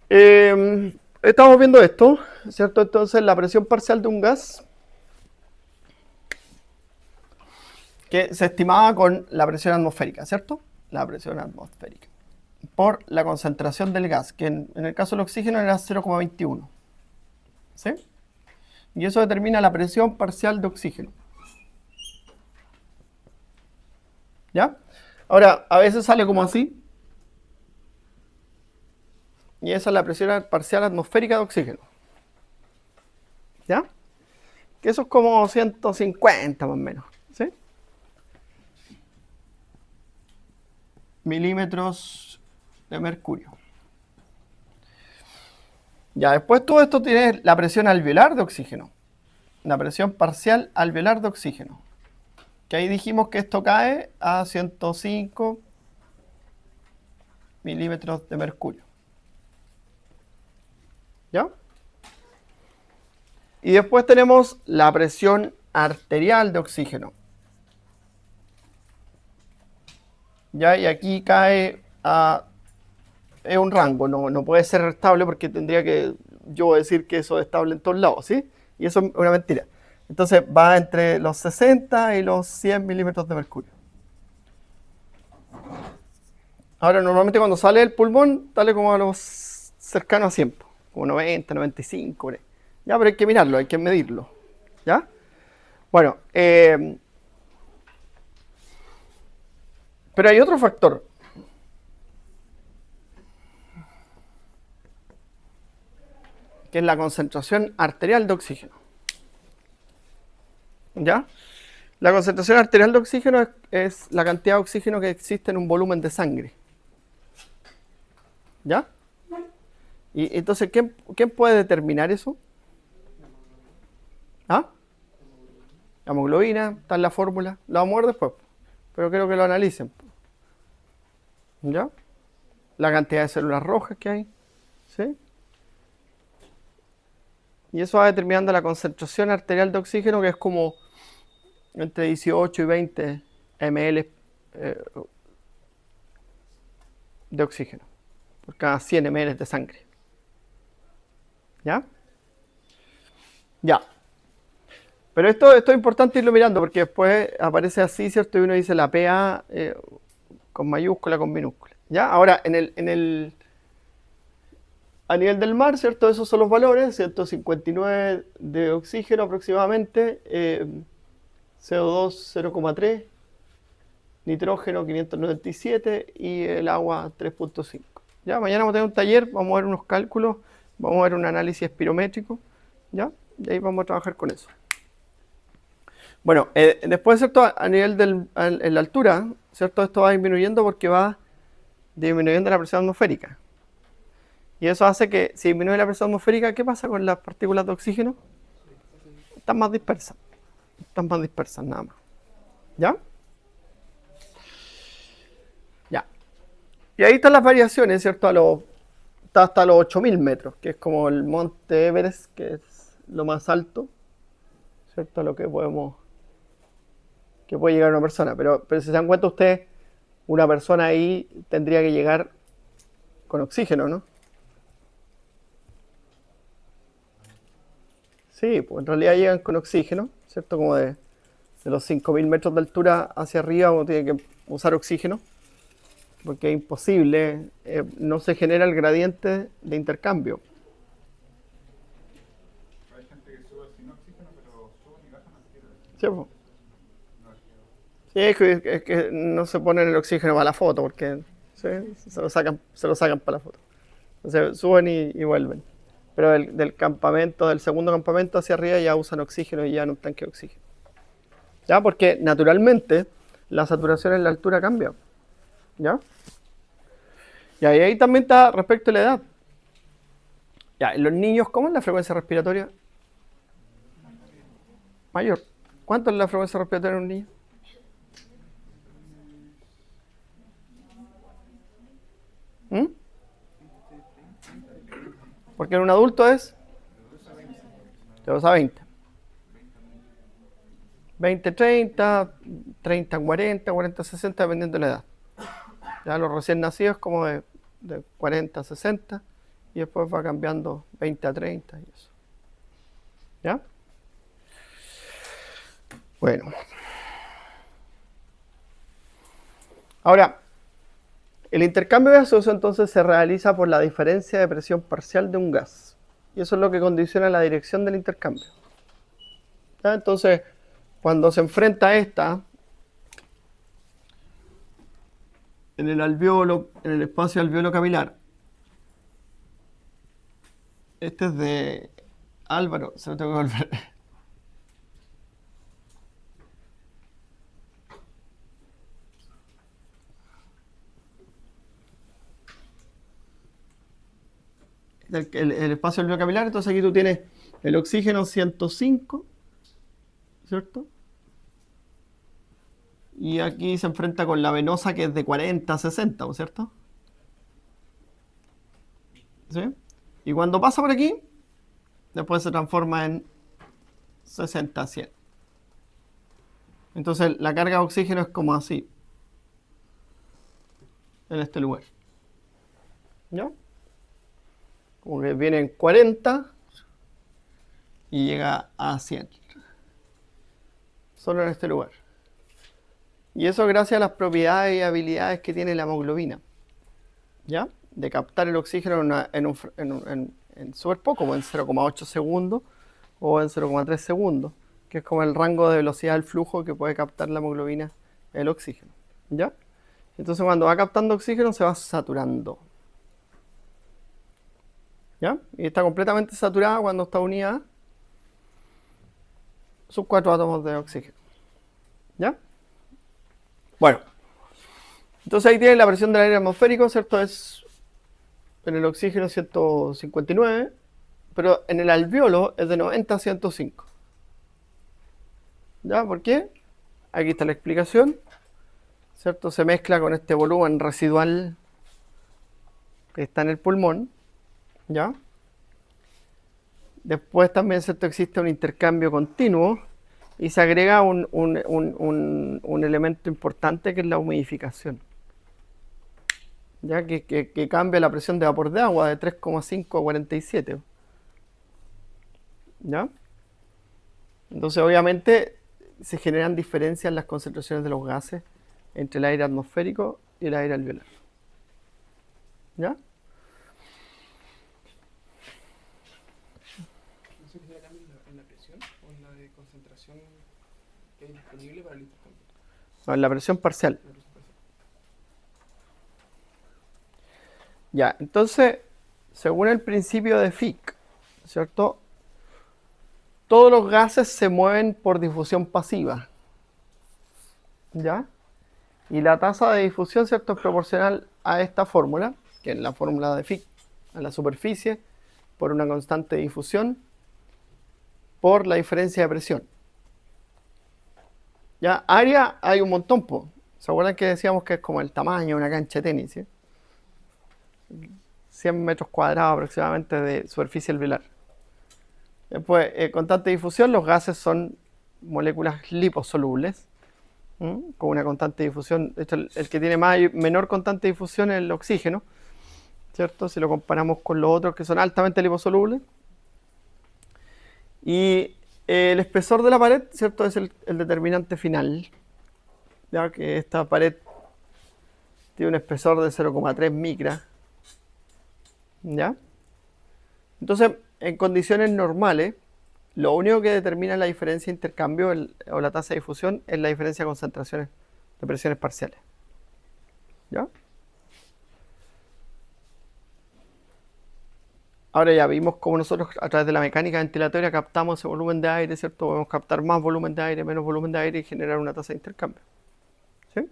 Estamos viendo esto, ¿cierto? Entonces la presión parcial de un gas que se estimaba con la presión atmosférica, ¿cierto? La presión atmosférica. Por la concentración del gas, que en el caso del oxígeno era 0,21. ¿Sí? Y eso determina la presión parcial de oxígeno. ¿Ya? Ahora, a veces sale como así. Y esa es la presión parcial atmosférica de oxígeno. ¿Ya? Que eso es como 150 más o menos. ¿Sí? Milímetros de mercurio. Ya, después todo esto tiene la presión alveolar de oxígeno. La presión parcial alveolar de oxígeno. Que ahí dijimos que esto cae a 105 milímetros de mercurio. ¿Ya? Y después tenemos la presión arterial de oxígeno. ¿Ya? Y aquí cae a... Es un rango, no puede ser estable porque tendría que yo decir que eso es estable en todos lados, ¿sí? Y eso es una mentira. Entonces va entre los 60 y los 100 milímetros de mercurio. Ahora, normalmente cuando sale el pulmón, sale como a los cercanos a 100, como 90, 95, por ahí. Ya, pero hay que mirarlo, hay que medirlo. ¿Ya? Bueno, pero hay otro factor. Que es la concentración arterial de oxígeno. ¿Ya? La concentración arterial de oxígeno es la cantidad de oxígeno que existe en un volumen de sangre. ¿Ya? Y entonces, ¿quién puede determinar eso? ¿Ah? La hemoglobina, está en la fórmula. La vamos a ver después, pero creo que lo analicen. ¿Ya? La cantidad de células rojas que hay. ¿Sí? Y eso va determinando la concentración arterial de oxígeno, que es como entre 18 y 20 ml de oxígeno por cada 100 ml de sangre. ¿Ya? Ya. Pero esto es importante irlo mirando porque después aparece así, ¿cierto? Y uno dice la PA con mayúscula, con minúscula. ¿Ya? Ahora, a nivel del mar, ¿cierto? Esos son los valores, 159 de oxígeno aproximadamente, CO2 0,3, nitrógeno 597 y el agua 3,5. ¿Ya? Mañana vamos a tener un taller, vamos a ver unos cálculos, vamos a ver un análisis espirométrico, ¿ya? Y ahí vamos a trabajar con eso. Bueno, después, ¿cierto? A nivel en la altura, ¿cierto? Esto va disminuyendo porque va disminuyendo la presión atmosférica. Y eso hace que si disminuye la presión atmosférica, ¿qué pasa con las partículas de oxígeno? Están más dispersas. Están más dispersas nada más. ¿Ya? Ya. Y ahí están las variaciones, ¿cierto? Está hasta los 8000 metros, que es como el monte Everest, que es lo más alto, ¿cierto? A lo que puede llegar una persona. Pero si se dan cuenta ustedes, una persona ahí tendría que llegar con oxígeno, ¿no? Sí, pues en realidad llegan con oxígeno, ¿cierto? Como de los 5000 metros de altura hacia arriba uno tiene que usar oxígeno, porque es imposible, no se genera el gradiente de intercambio. Hay gente que sube sin oxígeno, pero suben y bajan así de ¿Sí? oxígeno. Pues. Sí, es que no se ponen el oxígeno para la foto, porque ¿sí? se lo sacan para la foto. Entonces suben y vuelven. Pero del segundo campamento hacia arriba ya usan oxígeno y ya no un tanque de oxígeno. ¿Ya? Porque naturalmente la saturación en la altura cambia. ¿Ya? Y ahí también está respecto a la edad. Ya, en los niños, ¿cómo es la frecuencia respiratoria? Mayor. ¿Cuánto es la frecuencia respiratoria en un niño? ¿Mm? Porque en un adulto es de 2 a 20. 20, 30, 30, 40, 40, 60, dependiendo de la edad. Ya los recién nacidos como de 40, 60 y después va cambiando 20 a 30 y eso. ¿Ya? Bueno. Ahora, el intercambio gaseoso entonces se realiza por la diferencia de presión parcial de un gas. Y eso es lo que condiciona la dirección del intercambio. ¿Ya? Entonces, cuando se enfrenta esta en el alveolo, en el espacio alveolo capilar, este es de Álvaro, se lo tengo que volver. El espacio alveolo capilar, entonces aquí tú tienes el oxígeno 105, ¿cierto? Y aquí se enfrenta con la venosa que es de 40 a 60, ¿cierto? ¿Sí? Y cuando pasa por aquí, después se transforma en 60 a 100. Entonces la carga de oxígeno es como así, en este lugar. ¿Ya? Como que viene en 40 y llega a 100. Solo en este lugar. Y eso gracias a las propiedades y habilidades que tiene la hemoglobina. ¿Ya? De captar el oxígeno en súper poco, como en 0,8 segundos o en 0,3 segundos, que es como el rango de velocidad del flujo que puede captar la hemoglobina el oxígeno. ¿Ya? Entonces cuando va captando oxígeno se va saturando. ¿Ya? Y está completamente saturada cuando está unida a sus 4 átomos de oxígeno. ¿Ya? Bueno, entonces ahí tienen la presión del aire atmosférico, ¿cierto? Es en el oxígeno 159, pero en el alveolo es de 90 a 105. ¿Ya? ¿Por qué? Aquí está la explicación, ¿cierto? Se mezcla con este volumen residual que está en el pulmón, ¿ya? Después también, ¿cierto? Existe un intercambio continuo y se agrega un elemento importante que es la humidificación, ya que cambia la presión de vapor de agua de 3,5 a 47. ¿Ya? Entonces obviamente se generan diferencias en las concentraciones de los gases entre el aire atmosférico y el aire alveolar. ¿Ya? No sé qué será cambio en la presión o en la de concentración que hay disponible para el intercambio. No, en la presión parcial. La presión parcial. Ya, entonces, según el principio de Fick, ¿cierto? Todos los gases se mueven por difusión pasiva. ¿Ya? Y la tasa de difusión, ¿cierto? Es proporcional a esta fórmula, que es la fórmula de Fick, a la superficie, por una constante de difusión, por la diferencia de presión. ¿Ya? Área hay un montón, po. ¿Se acuerdan que decíamos que es como el tamaño de una cancha de tenis? ¿Sí? 100 metros cuadrados aproximadamente de superficie alveolar. Después, constante de difusión, los gases son moléculas liposolubles, con una constante de difusión. De hecho, el que tiene menor constante de difusión es el oxígeno, ¿cierto? Si lo comparamos con los otros que son altamente liposolubles. Y el espesor de la pared, ¿cierto? Es el determinante final, ya que esta pared tiene un espesor de 0,3 micras, ¿ya? Entonces, en condiciones normales, lo único que determina la diferencia de intercambio o la tasa de difusión es la diferencia de concentraciones de presiones parciales. ¿Ya? Ahora ya vimos cómo nosotros a través de la mecánica ventilatoria captamos ese volumen de aire, ¿cierto? Podemos captar más volumen de aire, menos volumen de aire y generar una tasa de intercambio. ¿Sí?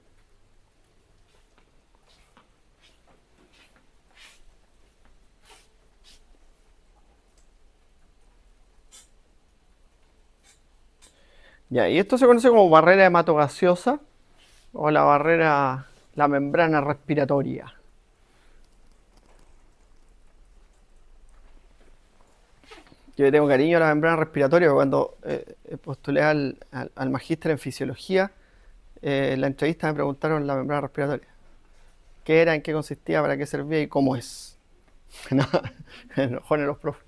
Ya, y esto se conoce como barrera hematogaseosa o la membrana respiratoria. Yo le tengo cariño a la membrana respiratoria. Cuando postulé al magíster en fisiología, en la entrevista me preguntaron la membrana respiratoria. ¿Qué era, en qué consistía, para qué servía y cómo es? No, enojones los profes.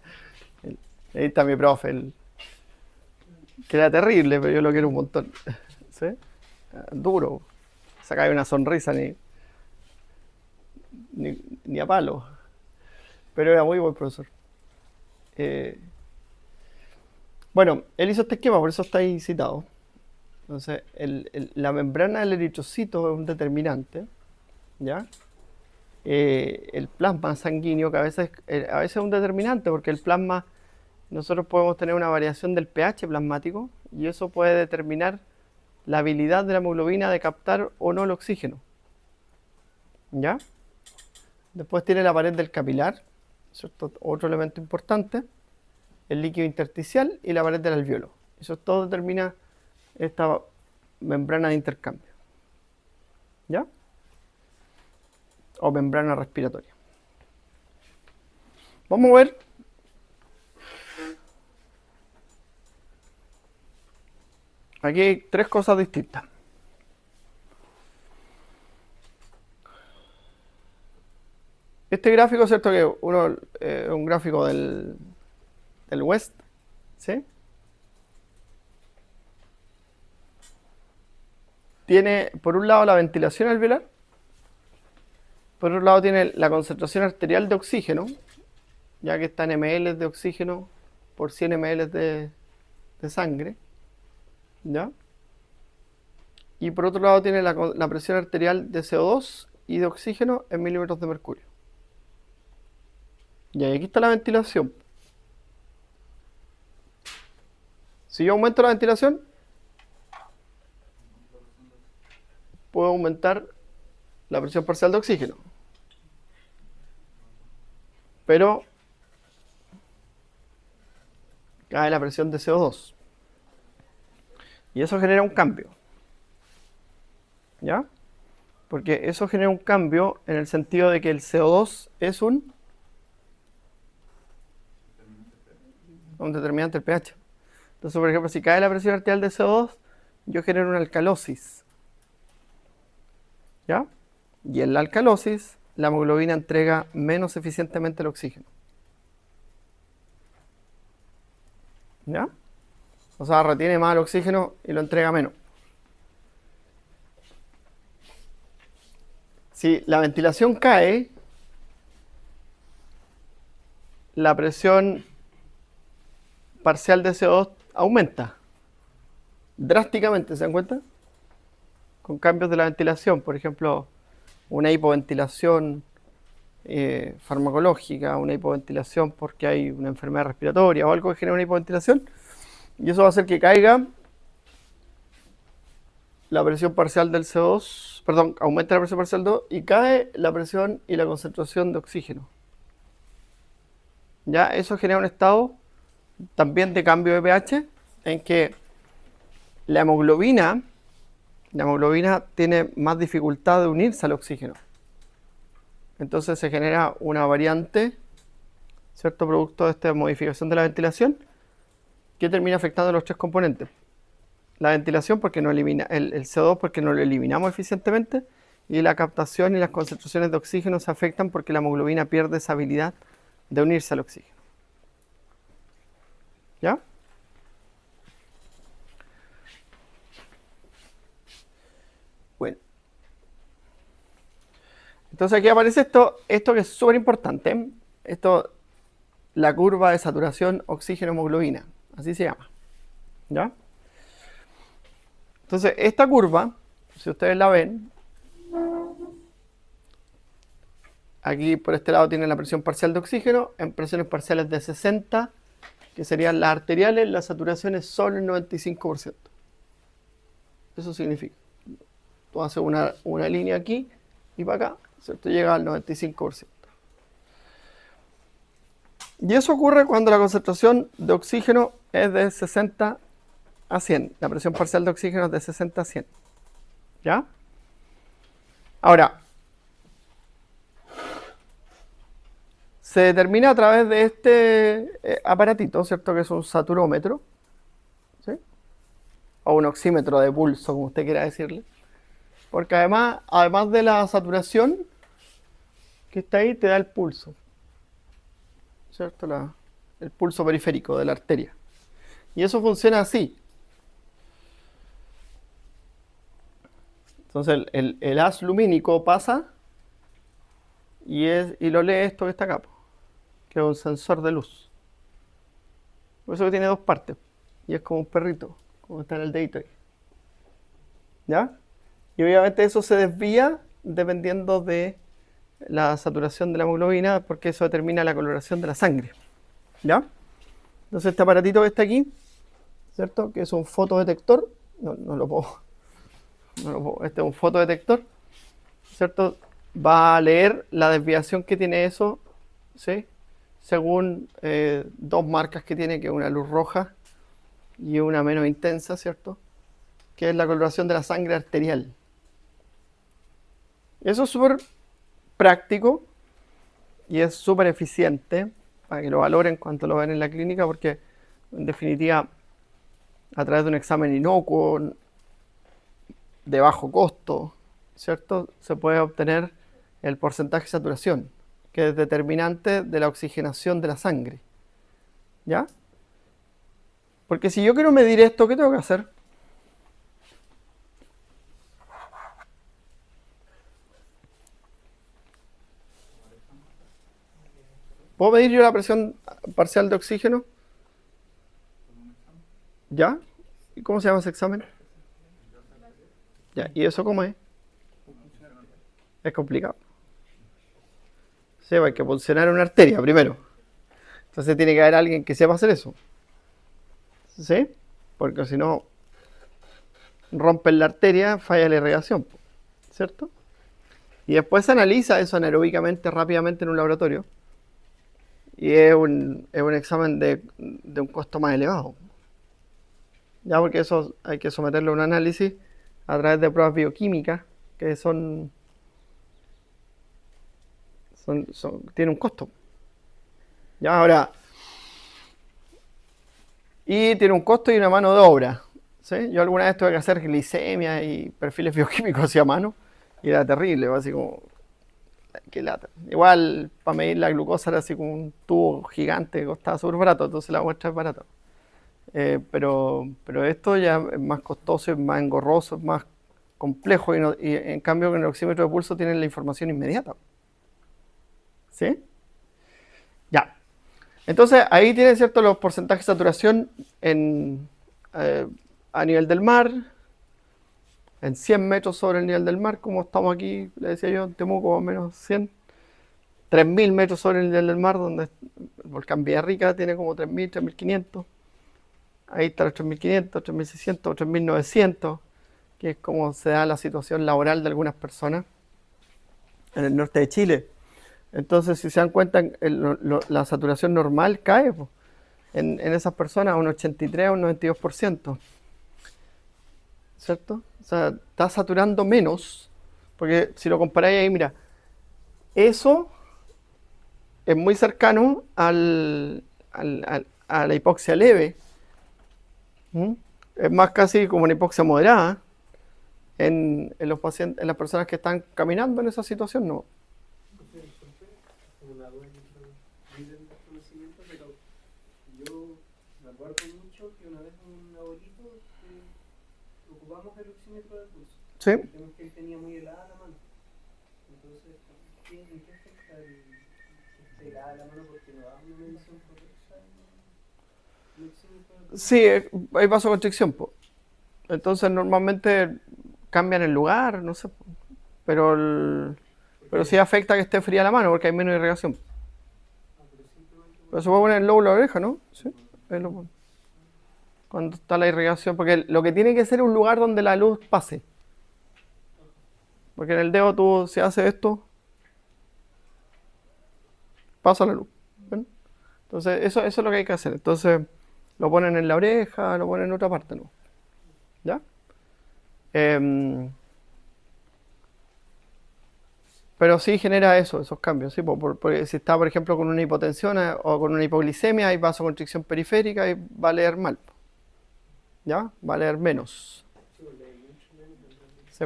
Ahí está mi profe, que era terrible, pero yo lo quiero un montón. ¿Sí? Duro. Sacaba una sonrisa ni a palo. Pero era muy buen profesor. Bueno, él hizo este esquema, por eso está ahí citado. Entonces, la membrana del eritrocito es un determinante, ¿ya? El plasma sanguíneo, que a veces es un determinante, porque el plasma, nosotros podemos tener una variación del pH plasmático, y eso puede determinar la habilidad de la hemoglobina de captar o no el oxígeno, ¿ya? Después tiene la pared del capilar, ¿cierto? Otro elemento importante, el líquido intersticial y la pared del alveolo. Eso todo determina esta membrana de intercambio, ¿ya? O membrana respiratoria. Vamos a ver aquí hay tres cosas distintas. Este gráfico, ¿cierto? Que uno es un gráfico del West, ¿sí? Tiene por un lado la ventilación alveolar, por otro lado tiene la concentración arterial de oxígeno, ya que está en ml de oxígeno por 100 ml de sangre, ¿ya? Y por otro lado tiene la presión arterial de CO2 y de oxígeno en milímetros de mercurio. Y aquí está la ventilación. Si yo aumento la ventilación, puedo aumentar la presión parcial de oxígeno. Pero cae la presión de CO2. Y eso genera un cambio. ¿Ya? Porque eso genera un cambio en el sentido de que el CO2 es un determinante del pH. Entonces, por ejemplo, si cae la presión arterial de CO2, yo genero una alcalosis. ¿Ya? Y en la alcalosis, la hemoglobina entrega menos eficientemente el oxígeno. ¿Ya? O sea, retiene más el oxígeno y lo entrega menos. Si la ventilación cae, la presión parcial de CO2 aumenta drásticamente, ¿se dan cuenta? Con cambios de la ventilación, por ejemplo, una hipoventilación farmacológica, una hipoventilación porque hay una enfermedad respiratoria o algo que genera una hipoventilación, y eso va a hacer que caiga la presión parcial del CO2, perdón, aumenta la presión parcial del CO2 y cae la presión y la concentración de oxígeno. Ya, eso genera un estado también de cambio de pH en que la hemoglobina tiene más dificultad de unirse al oxígeno. Entonces se genera una variante, ¿cierto? Producto de esta modificación de la ventilación que termina afectando los tres componentes. La ventilación porque no elimina el CO2 porque no lo eliminamos eficientemente, y la captación y las concentraciones de oxígeno se afectan porque la hemoglobina pierde esa habilidad de unirse al oxígeno. ¿Ya? Bueno. Entonces aquí aparece esto que es súper importante. Esto, la curva de saturación oxígeno-hemoglobina. Así se llama. ¿Ya? Entonces, esta curva, si ustedes la ven, aquí por este lado tiene la presión parcial de oxígeno, en presiones parciales de 60, que serían las arteriales, la saturación es solo el 95%. Eso significa, tú haces una línea aquí y para acá, ¿cierto? Llega al 95%. Y eso ocurre cuando la concentración de oxígeno es de 60 a 100. La presión parcial de oxígeno es de 60 a 100. ¿Ya? Ahora, se determina a través de este aparatito, ¿cierto? Que es un saturómetro, ¿sí? O un oxímetro de pulso, como usted quiera decirle. Porque además de la saturación que está ahí, te da el pulso. ¿cierto? El pulso periférico de la arteria. Y eso funciona así. Entonces el haz lumínico pasa y lo lee esto que está acá, que es un sensor de luz. Por eso que tiene dos partes. Y es como un perrito, como está en el dedito ahí. ¿Ya? Y obviamente eso se desvía dependiendo de la saturación de la hemoglobina, porque eso determina la coloración de la sangre. ¿Ya? Entonces este aparatito que está aquí, ¿cierto? Que es un fotodetector. No lo puedo. Este es un fotodetector, ¿cierto? Va a leer la desviación que tiene eso, ¿sí? Según dos marcas que tiene, que es una luz roja y una menos intensa, ¿cierto? Que es la coloración de la sangre arterial. Eso es súper práctico y es súper eficiente para que lo valoren cuando lo ven en la clínica, porque en definitiva, a través de un examen inocuo, de bajo costo, ¿cierto? Se puede obtener el porcentaje de saturación, que es determinante de la oxigenación de la sangre. ¿Ya? Porque si yo quiero medir esto, ¿qué tengo que hacer? ¿Puedo medir yo la presión parcial de oxígeno? ¿Ya? ¿Y cómo se llama ese examen? ¿Ya? ¿Y eso cómo es? Es complicado. Sí, hay que puncionar una arteria primero. Entonces tiene que haber alguien que sepa hacer eso. ¿Sí? Porque si no, rompen la arteria, falla la irrigación, ¿cierto? Y después se analiza eso anaeróbicamente rápidamente en un laboratorio. Y es un examen de un costo más elevado. Ya, porque eso hay que someterlo a un análisis a través de pruebas bioquímicas que tiene un costo. Ya, ahora, y tiene un costo y una mano de obra. ¿Sí? Yo alguna vez tuve que hacer glicemia y perfiles bioquímicos hacia mano y era terrible, así como, qué lata. Igual, para medir la glucosa era así como un tubo gigante que costaba súper barato, entonces la muestra es barata. Pero esto ya es más costoso, es más engorroso, es más complejo y en cambio con el oxímetro de pulso tienen la información inmediata. ¿Sí? Ya. Entonces ahí tienen, ¿cierto?, los porcentajes de saturación a nivel del mar, en 100 metros sobre el nivel del mar, como estamos aquí, le decía yo, en Temuco, más o menos 100. 3.000 metros sobre el nivel del mar, donde el volcán Villarrica tiene como 3.000, 3.500. Ahí está los 3.500, 3.600, 3.900, que es como se da la situación laboral de algunas personas en el norte de Chile. Entonces, si se dan cuenta, la saturación normal cae en esas personas a un 83, a un 92%. ¿Cierto? O sea, está saturando menos, porque si lo comparáis ahí, mira, eso es muy cercano a la hipoxia leve. Es más casi como una hipoxia moderada en los pacientes, en las personas que están caminando en esa situación, no. Una duda que no del conocimiento, pero yo me acuerdo mucho que una vez un abuelito ocupamos el oxímetro de pulso. Sí. El tema es que él tenía muy helada la mano. Entonces, ¿en qué afecta que esté helada la mano? Porque no da una medición correcta el oxímetro de pulso. Sí, hay vasoconstricción, po. Entonces normalmente cambian el lugar, no sé, pero sí afecta que esté fría la mano porque hay menos irrigación. Pero se puede poner el lóbulo de la oreja, ¿no? Sí, ahí lo pone. Cuando está la irrigación, porque lo que tiene que ser es un lugar donde la luz pase. Porque en el dedo tú, si haces esto, pasa la luz. ¿Ven? Entonces eso es lo que hay que hacer. Entonces lo ponen en la oreja, lo ponen en otra parte, ¿no? ¿Ya? Pero sí genera esos cambios, ¿sí? Porque si está, por ejemplo, con una hipotensión o con una hipoglicemia, hay vasoconstricción periférica y va a leer mal. ¿Ya? Va a leer menos. Sí.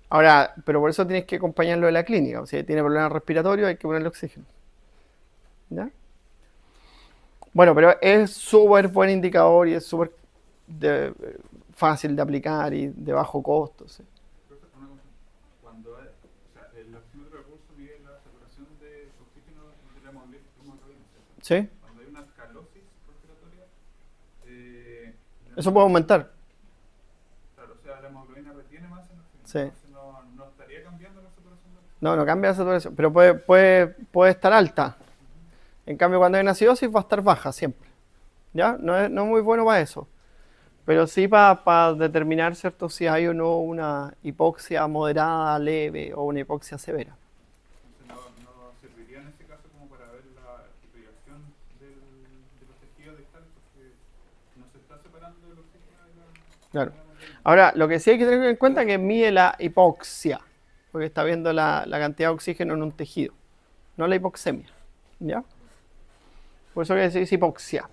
Ahora, pero por eso tienes que acompañarlo de la clínica. O sea, si tiene problemas respiratorios, hay que ponerle oxígeno. ¿Ya? Bueno, pero es súper buen indicador y es súper fácil de aplicar y de bajo costo. ¿Sí? Profe, una cosa. Cuando hay, o sea, el oxímetro de pulso mide la saturación de oxígeno de la hemoglobina, ¿cierto? ¿Sí? Cuando hay una alcalosis respiratoria, Eso puede aumentar. claro, o sea, la hemoglobina retiene más el oxígeno. Sí. Entonces no estaría cambiando la saturación de oxígeno. No cambia la saturación, pero puede estar alta. En cambio, cuando hay una acidosis va a estar baja siempre. ¿Ya? No es muy bueno para eso. Pero sí para determinar, ¿cierto?, si hay o no una hipoxia moderada, leve o una hipoxia severa. Entonces no serviría en este caso como para ver la irrigación de los tejidos distales porque no se está separando el oxígeno de la... Claro. de la hemoglobina. Ahora, lo que sí hay que tener en cuenta es que mide la hipoxia, porque está viendo la cantidad de oxígeno en un tejido, no la hipoxemia. ¿Ya? Por eso que se dice hipoxia.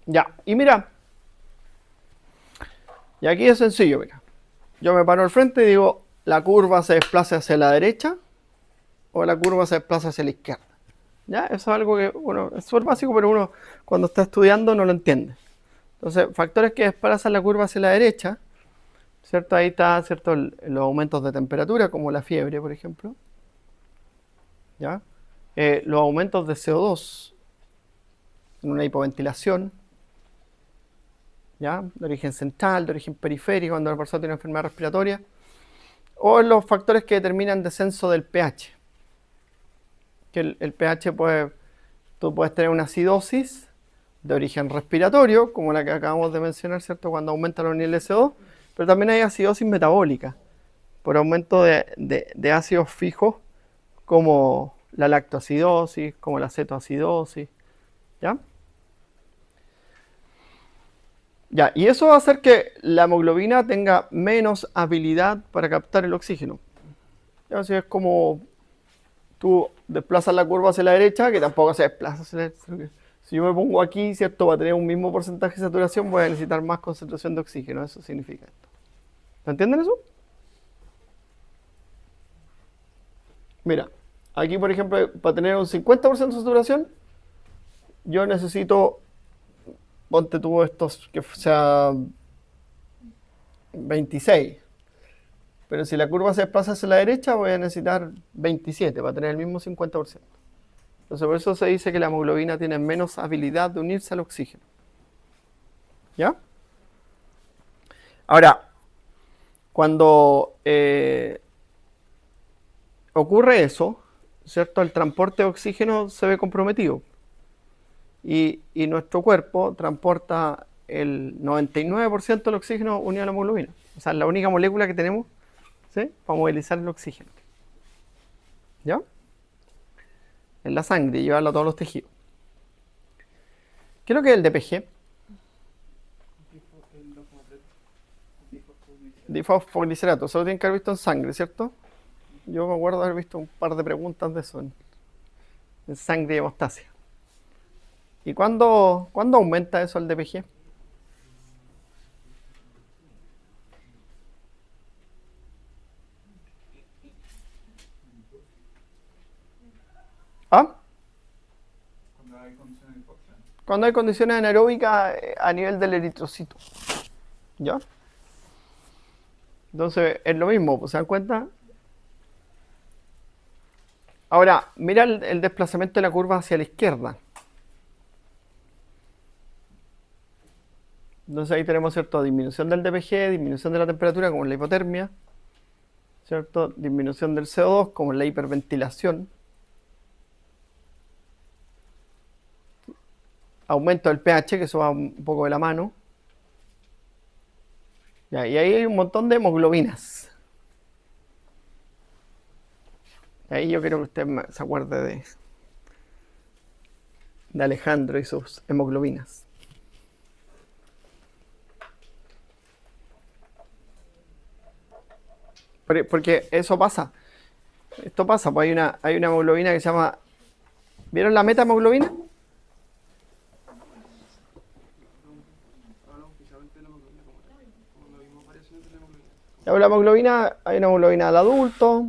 Ya, y mira, y aquí es sencillo, mira. Yo me paro al frente y digo, ¿la curva se desplaza hacia la derecha o la curva se desplaza hacia la izquierda? ¿Ya? Eso es algo que, bueno, es súper básico, pero uno cuando está estudiando no lo entiende. Entonces, factores que desplazan la curva hacia la derecha, ¿cierto? Ahí está, ¿cierto?, los aumentos de temperatura, como la fiebre, por ejemplo. ¿Ya? Los aumentos de CO2 en una hipoventilación, ¿ya?, de origen central, de origen periférico, cuando la persona tiene una enfermedad respiratoria, o los factores que determinan descenso del pH. Que el pH tú puedes tener una acidosis de origen respiratorio, como la que acabamos de mencionar, ¿cierto?, cuando aumenta los niveles de CO2, pero también hay acidosis metabólica, por aumento de ácidos fijos, como la lactoacidosis, como la cetoacidosis, ¿ya? Ya, y eso va a hacer que la hemoglobina tenga menos habilidad para captar el oxígeno. Ya, así es como tú desplazas la curva hacia la derecha, que tampoco se desplaza hacia la derecha. Si yo me pongo aquí, ¿cierto?, para tener un mismo porcentaje de saturación, voy a necesitar más concentración de oxígeno. Eso significa esto. ¿Entienden eso? Mira, aquí por ejemplo, para tener un 50% de saturación, yo necesito, ponte tú estos, que sea 26. Pero si la curva se desplaza hacia la derecha, voy a necesitar 27 para tener el mismo 50%. Entonces por eso se dice que la hemoglobina tiene menos habilidad de unirse al oxígeno. ¿Ya? Ahora, cuando ocurre eso, ¿cierto?, el transporte de oxígeno se ve comprometido. Y nuestro cuerpo transporta el 99% del oxígeno unido a la hemoglobina. O sea, es la única molécula que tenemos, ¿sí?, para movilizar el oxígeno. ¿Ya? En la sangre y llevarlo a todos los tejidos. ¿Qué es lo que es el DPG? Difosfoglicerato. Solo tienen que haber visto en sangre, ¿cierto? Yo me acuerdo de haber visto un par de preguntas de eso en sangre y hemostasia. ¿Y cuándo aumenta eso el DPG? ¿Ah? Cuando hay condiciones de hipoxia. Cuando hay condiciones anaeróbicas a nivel del eritrocito. ¿Ya? Entonces es lo mismo, ¿se dan cuenta? Ahora, mira el desplazamiento de la curva hacia la izquierda. Entonces ahí tenemos, ¿cierto?, disminución del DPG, disminución de la temperatura, como en la hipotermia, ¿cierto?, disminución del CO2, como en la hiperventilación, aumento del pH, que eso va un poco de la mano. Ya, y ahí hay un montón de hemoglobinas. Ahí yo quiero que usted se acuerde de Alejandro y sus hemoglobinas. Porque eso pasa. Esto pasa, pues hay una hemoglobina que se llama... ¿Vieron la metahemoglobina? La hemoglobina, hay una hemoglobina del adulto,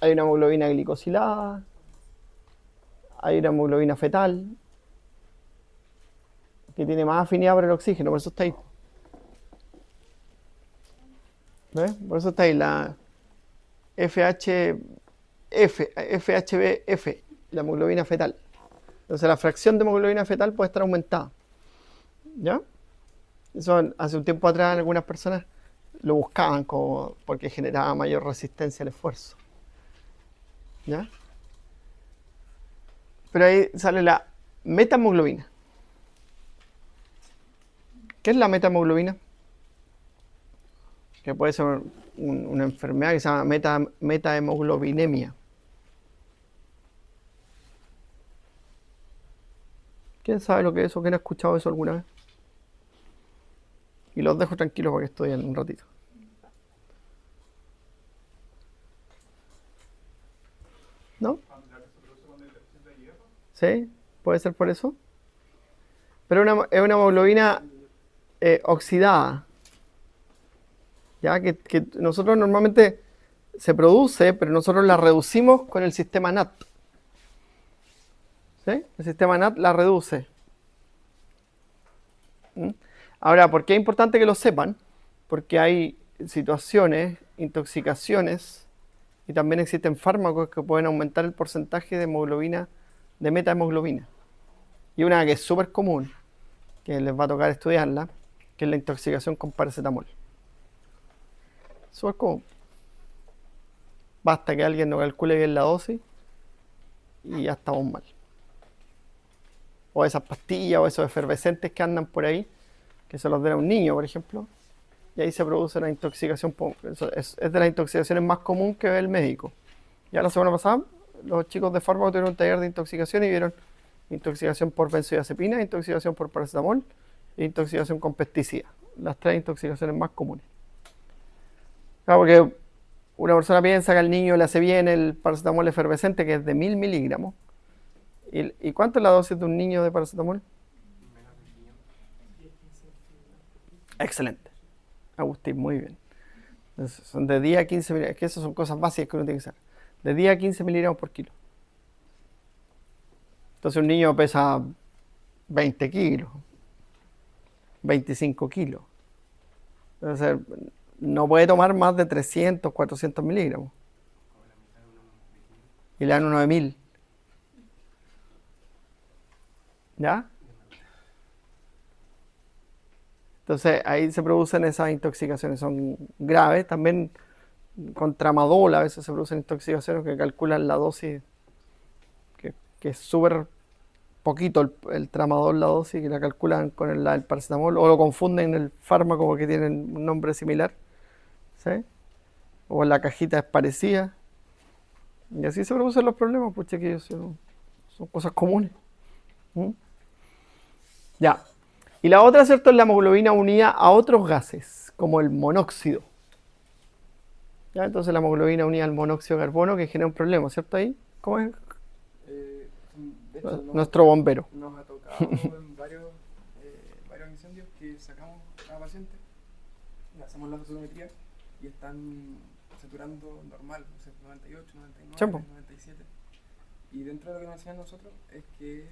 hay una hemoglobina glicosilada, hay una hemoglobina fetal. que tiene más afinidad por el oxígeno, por eso está ahí. ¿Ves? Por eso está ahí la FHBF, la hemoglobina fetal. Entonces la fracción de hemoglobina fetal puede estar aumentada. ¿Ya? Eso hace un tiempo atrás algunas personas lo buscaban porque generaba mayor resistencia al esfuerzo. ¿Ya? Pero ahí sale la metahemoglobina. ¿Qué es la metahemoglobina? Que puede ser una enfermedad que se llama metahemoglobinemia. ¿Quién sabe lo que es eso? ¿Quién ha escuchado eso alguna vez? Y los dejo tranquilos para que estudien un ratito. ¿No? ¿Sí? ¿Puede ser por eso? Pero es una hemoglobina oxidada. ¿Ya? Que nosotros normalmente se produce, pero nosotros la reducimos con el sistema NAT. ¿Sí? El sistema NAT la reduce. Ahora, ¿por qué es importante que lo sepan? Porque hay situaciones, intoxicaciones, y también existen fármacos que pueden aumentar el porcentaje de hemoglobina, de metahemoglobina. Y una que es súper común, que les va a tocar estudiarla, que es la intoxicación con paracetamol. Súper común. Basta que alguien no calcule bien la dosis y ya estamos mal. O esas pastillas o esos efervescentes que andan por ahí, que se los den a un niño, por ejemplo, y ahí se produce la intoxicación. Es de las intoxicaciones más comunes que ve el médico. Ya la semana pasada, los chicos de fármaco tuvieron un taller de intoxicación y vieron intoxicación por benzodiazepina, intoxicación por paracetamol e intoxicación con pesticidas. Las 3 intoxicaciones más comunes. Claro, porque una persona piensa que al niño le hace bien el paracetamol efervescente, que es de 1000 miligramos. ¿Y cuánto es la dosis de un niño de paracetamol? Excelente. Agustín, muy bien. Entonces, son de 10 a 15 miligramos. Es que esas son cosas básicas que uno tiene que saber. De 10 a 15 miligramos por kilo. Entonces un niño pesa 20 kilos, 25 kilos. Entonces no puede tomar más de 300, 400 miligramos. Y le dan uno de 1000. ¿Ya? Entonces ahí se producen esas intoxicaciones, son graves. También con tramadol a veces se producen intoxicaciones que calculan la dosis, que es súper poquito el tramadol, la dosis, que la calculan con el paracetamol, o lo confunden el fármaco porque tienen un nombre similar, ¿sí? O la cajita es parecida. Y así se producen los problemas, pues chiquillos, son cosas comunes. Ya. Y la otra, ¿cierto?, es la hemoglobina unida a otros gases, como el monóxido. ¿Ya? Entonces la hemoglobina unida al monóxido de carbono, que genera un problema, ¿cierto? Ahí, ¿cómo es? De hecho, Nuestro bombero. nos ha tocado en varios incendios que sacamos a pacientes, le hacemos la dosimetría y están saturando normal, no sé, 98, 99, Champo. 97. Y dentro de lo que nos enseñan nosotros es que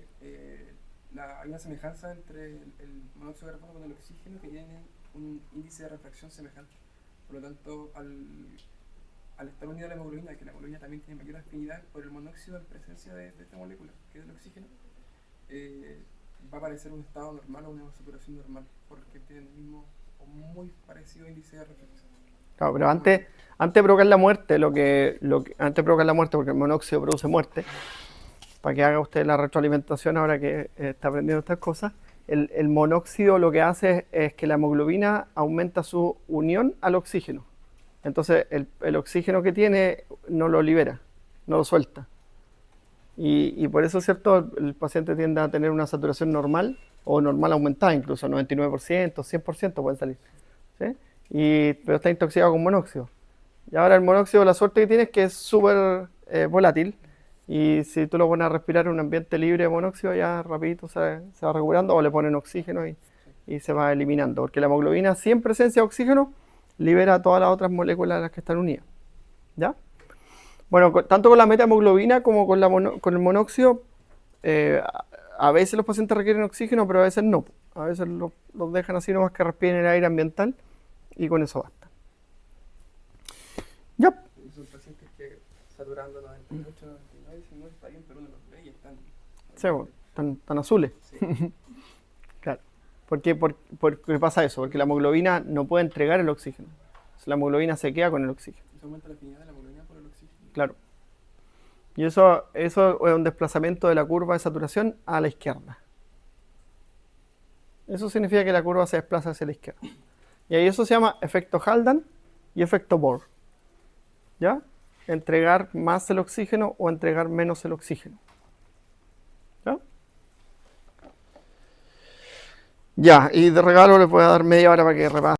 hay una semejanza entre el monóxido de carbono con el oxígeno, que tienen un índice de refracción semejante. Por lo tanto, al estar unida a la hemoglobina, que la hemoglobina también tiene mayor afinidad por el monóxido en presencia de esta molécula, que es el oxígeno, va a aparecer un estado normal o una saturación normal, porque tienen el mismo o muy parecido índice de refracción. Claro, pero antes de provocar la muerte, antes de provocar la muerte, porque el monóxido produce muerte, para que haga usted la retroalimentación ahora que está aprendiendo estas cosas, el monóxido lo que hace es que la hemoglobina aumenta su unión al oxígeno. Entonces el oxígeno que tiene no lo libera, no lo suelta. Y por eso, ¿cierto?, el paciente tiende a tener una saturación normal o normal aumentada, incluso 99%, 100% pueden salir, ¿sí? Pero está intoxicado con monóxido. Y ahora el monóxido, la suerte que tiene es que es súper volátil, y si tú lo pones a respirar en un ambiente libre de monóxido, ya rapidito se va recuperando, o le ponen oxígeno y se va eliminando, porque la hemoglobina, si en presencia de oxígeno, libera todas las otras moléculas a las que están unidas. ¿Ya? Bueno, tanto con la metahemoglobina como con el monóxido, a veces los pacientes requieren oxígeno, pero a veces no. A veces los dejan así nomás que respiren el aire ambiental y con eso basta. Ya. Son pacientes que saturando 98, 99, dicen no está bien, pero uno los ve y están. Sí, bueno, tan azules. Sí. Claro. ¿Por qué pasa eso? Porque la hemoglobina no puede entregar el oxígeno. La hemoglobina se queda con el oxígeno. Se aumenta la afinidad de la hemoglobina por el oxígeno. Claro. Y eso es un desplazamiento de la curva de saturación a la izquierda. Eso significa que la curva se desplaza hacia la izquierda. Y ahí eso se llama efecto Haldane y efecto Bohr. ¿Ya? Entregar más el oxígeno o entregar menos el oxígeno. ¿Ya? Ya, y de regalo les voy a dar media hora para que repasen.